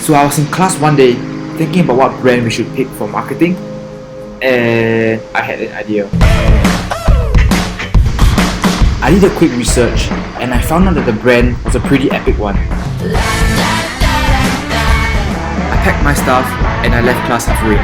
So I was in class one day thinking about what brand we should pick for marketing, and I had an idea. I did a quick research and I found out that the brand was a pretty epic one. I packed my stuff and I left class halfway.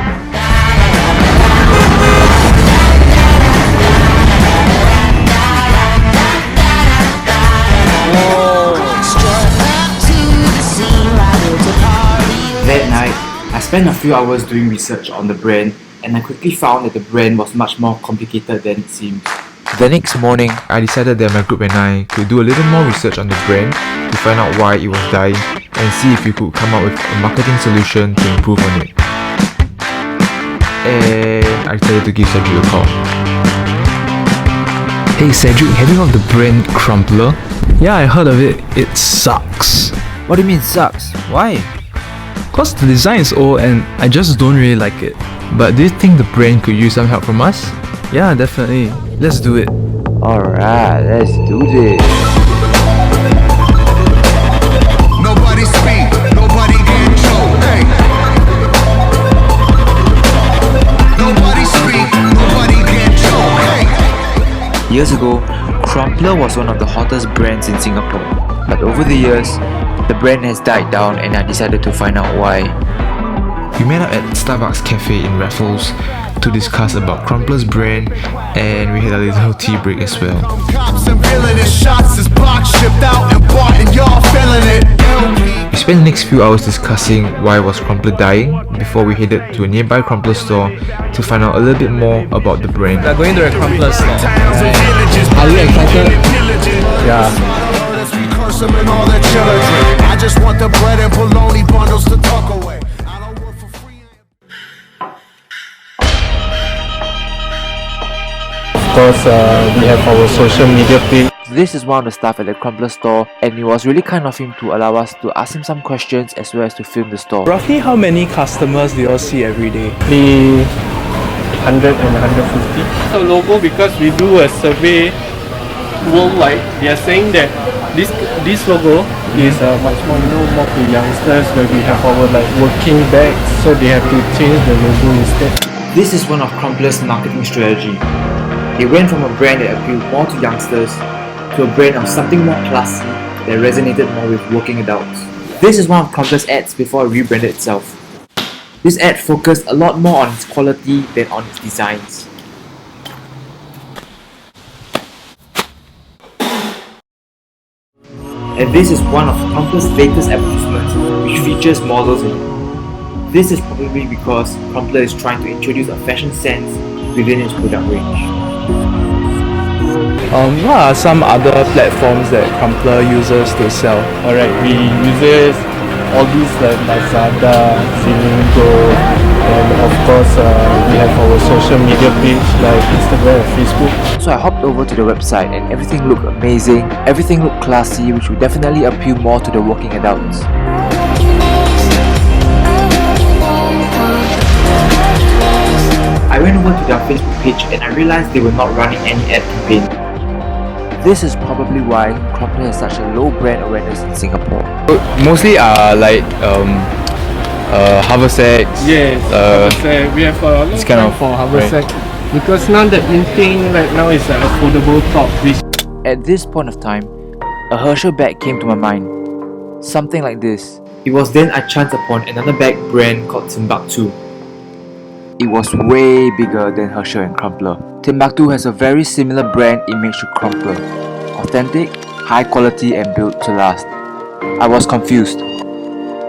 That night, I spent a few hours doing research on the brand and I quickly found that the brand was much more complicated than it seems. The next morning, I decided that my group and I could do a little more research on the brand to find out why it was dying and see if we could come up with a marketing solution to improve on it. And I decided to give Cedric a call. Hey Cedric, have you heard of the brand Crumpler? Yeah, I heard of it. It sucks. What do you mean sucks? Why? Cause the design is old and I just don't really like it. But do you think the brand could use some help from us? Yeah, definitely. Let's do it. Alright, let's do this. Nobody speak, nobody get choked, hey. Nobody speak, nobody get choked, hey. Years ago, Crumpler was one of the hottest brands in Singapore. But over the years, the brand has died down and I decided to find out why. We met up at Starbucks Cafe in Raffles to discuss about Crumpler's brand, and we had a little tea break as well. We spent the next few hours discussing why was Crumpler dying before we headed to a nearby Crumpler store to find out a little bit more about the brand. We're going to a Crumpler store. Are you excited? Yeah. I just want the bread and bologna bundles to talk away. Of course, we have our social media page. This is one of the staff at the Crumpler store and it was really kind of him to allow us to ask him some questions as well as to film the store. Roughly how many customers do you all see every day? Roughly 100 and 150. The logo, because we do a survey worldwide, they are saying that this logo Is much more, more to youngsters, where we have our working bags, so they have to change the logo instead. This is one of Crumpler's marketing strategy. They went from a brand that appealed more to youngsters to a brand of something more classy that resonated more with working adults. This is one of Crumpler's ads before it rebranded itself. This ad focused a lot more on its quality than on its designs. And this is one of Crumpler's latest advertisements which features models in it. This is probably because Crumpler is trying to introduce a fashion sense within its product range. What are some other platforms that Crumpler uses to sell? Alright, we uses all these like Lazada, Zilingo, and of course we have our social media page like Instagram and Facebook. So I hopped over to the website and everything looked amazing, everything looked classy, which would definitely appeal more to the working adults. I went over to their Facebook page and I realized they were not running any ad campaign. This is probably why Crumpler has such a low brand awareness in Singapore. Mostly like haversack. yes, haversack. We have a lot of kind time of- for haversack because now the in thing right now is an affordable top, which At this point of time, a Herschel bag came to my mind. Something like this. It was then I chanced upon another bag brand called Timbuktu. It was way bigger than Herschel and Crumpler. Timbuktu has a very similar brand image to Crumpler. Authentic, high quality and built to last. I was confused.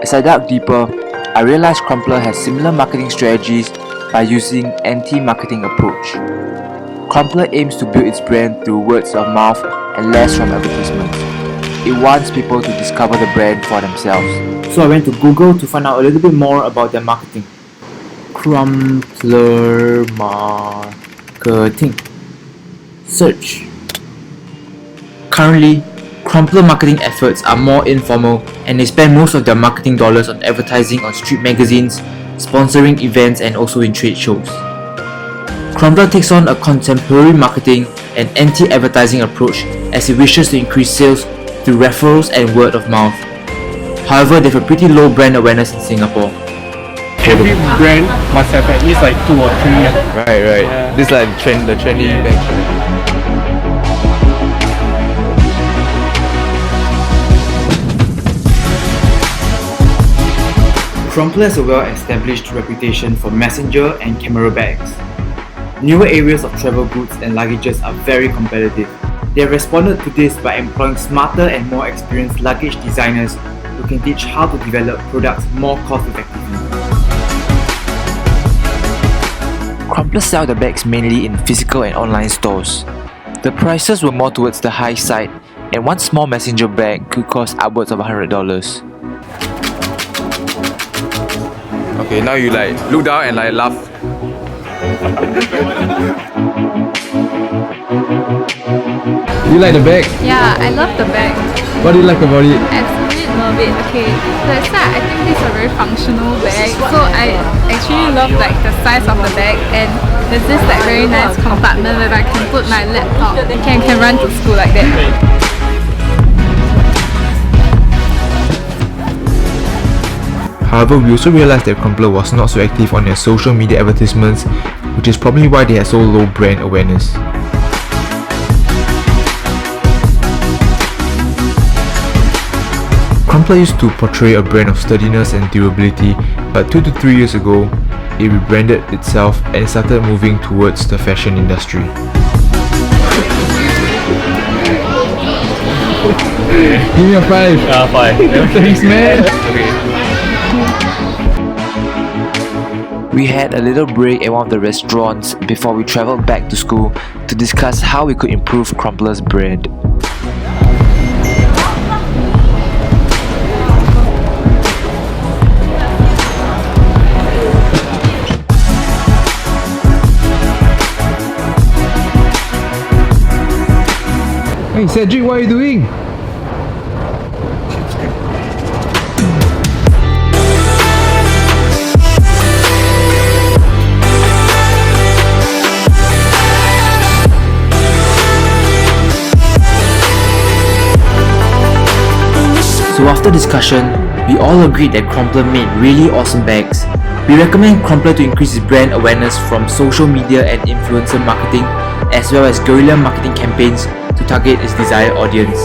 As I dug deeper, I realized Crumpler has similar marketing strategies by using anti-marketing approach. Crumpler aims to build its brand through words of mouth and less from advertisements. It wants people to discover the brand for themselves. So I went to Google to find out a little bit more about their marketing. Crumpler marketing. Search. Currently, Crumpler marketing efforts are more informal and they spend most of their marketing dollars on advertising on street magazines, sponsoring events and also in trade shows. Crumpler takes on a contemporary marketing and anti-advertising approach as it wishes to increase sales through referrals and word of mouth. However, they have a pretty low brand awareness in Singapore. Every brand must have at least like 2 or 3. Right. Yeah. This is like the trendy bags. Crumpler has a well-established reputation for messenger and camera bags. Newer areas of travel goods and luggages are very competitive. They have responded to this by employing smarter and more experienced luggage designers who can teach how to develop products more cost-effectively. Crumpler sell the bags mainly in physical and online stores. The prices were more towards the high side, and one small messenger bag could cost upwards of $100. Okay, now you like look down and like laugh. You like the bag? Yeah, I love the bag. What do you like about it? Absolutely love it. Okay, the start, I think this is a very functional bag. So I actually love like the size of the bag, and there's this like very nice compartment where I can put my laptop and can run to school like that. However, we also realized that Crumpler was not so active on their social media advertisements, which is probably why they had so low brand awareness. Crumpler used to portray a brand of sturdiness and durability, but 2 to 3 years ago, it rebranded itself and started moving towards the fashion industry. Give me a 5. 5. Thanks, man. We had a little break at one of the restaurants before we travelled back to school to discuss how we could improve Crumpler's brand. Hey Cedric, what are you doing? So after discussion, we all agreed that Crumpler made really awesome bags. We recommend Crumpler to increase its brand awareness from social media and influencer marketing, as well as guerrilla marketing campaigns to target its desired audience.